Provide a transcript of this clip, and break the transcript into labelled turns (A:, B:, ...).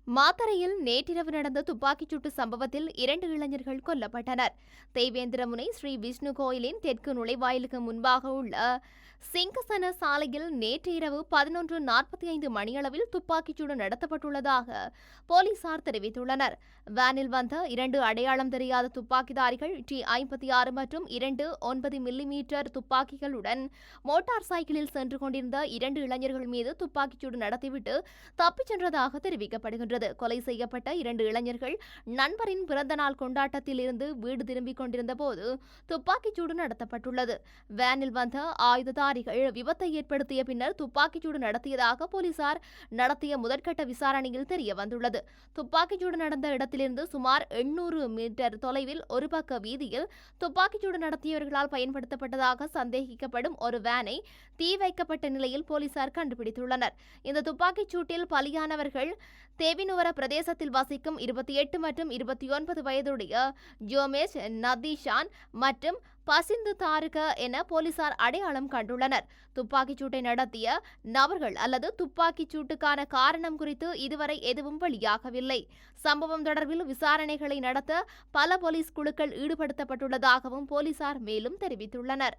A: மாத்தறையில் நேற்றிரவு நடந்த துப்பாக்கிச்சூட்டு சம்பவத்தில் 2 இளைஞர்கள் கொல்லப்பட்டனர். தேவேந்திரமுனை ஸ்ரீ விஷ்ணு கோயிலின் தெற்கு நுழைவாயிலுக்கு முன்பாக உள்ள சிங்கசன சாலையில் நேற்று இரவு 11:45 மணியளவில் துப்பாக்கிச்சூடு நடத்தப்பட்டுள்ளதாக போலீசார் தெரிவித்துள்ளனர். வேனில் வந்த 2 அடையாளம் தெரியாத துப்பாக்கிதாரிகள் T56 மற்றும் 2 9 மில்லிமீட்டர் துப்பாக்கிகளுடன் மோட்டார் சைக்கிளில் சென்று கொண்டிருந்த 2 இளைஞர்கள் மீது துப்பாக்கிச்சூடு நடத்திவிட்டு தப்பிச் சென்றதாக தெரிவிக்கப்படுகின்றது. கொலை செய்யப்பட்ட 2 இளைஞர்கள் நண்பரின் பிறந்தநாள் கொண்டாட்டத்தில் இருந்து வீடு திரும்பிக் கொண்டிருந்த போது துப்பாக்கிச்சூடு நடத்தப்பட்டுள்ளது. வேனில் வந்த ஆயுததாரிகள் விபத்தை ஏற்படுத்திய பின்னர் துப்பாக்கிச்சூடு நடத்தியதாக போலீசார் நடத்திய முதற்கட்ட விசாரணையில் தெரிய வந்துள்ளது. துப்பாக்கிச்சூடு நடந்த இடத்திலிருந்து சுமார் 800 மீட்டர் தொலைவில் ஒரு பக்க வீதியில் துப்பாக்கிச்சூடு நடத்தியவர்களால் பயன்படுத்தப்பட்டதாக சந்தேகிக்கப்படும் ஒரு வேனை தீ வைக்கப்பட்ட நிலையில் போலீசார் கண்டுபிடித்துள்ளனர். இந்த துப்பாக்கிச்சூட்டில் பலியானவர்கள் தேவினுவர பிரதேசத்தில் வசிக்கும் 28 மற்றும் 29 வயதுடைய ஜோமேஷ் நதீஷான் மற்றும் பசிந்து தாருக என போலீசார் அடையாளம் கண்டுள்ளனர். துப்பாக்கிச்சூட்டை நடத்திய நபர்கள் அல்லது துப்பாக்கிச்சூட்டுக்கான காரணம் குறித்து இதுவரை எதுவும் வெளியாகவில்லை. சம்பவம் தொடர்பில் விசாரணைகளை நடத்த பல போலீஸ் குழுக்கள் ஈடுபடுத்தப்பட்டுள்ளதாகவும் போலீசார் மேலும் தெரிவித்துள்ளனர்.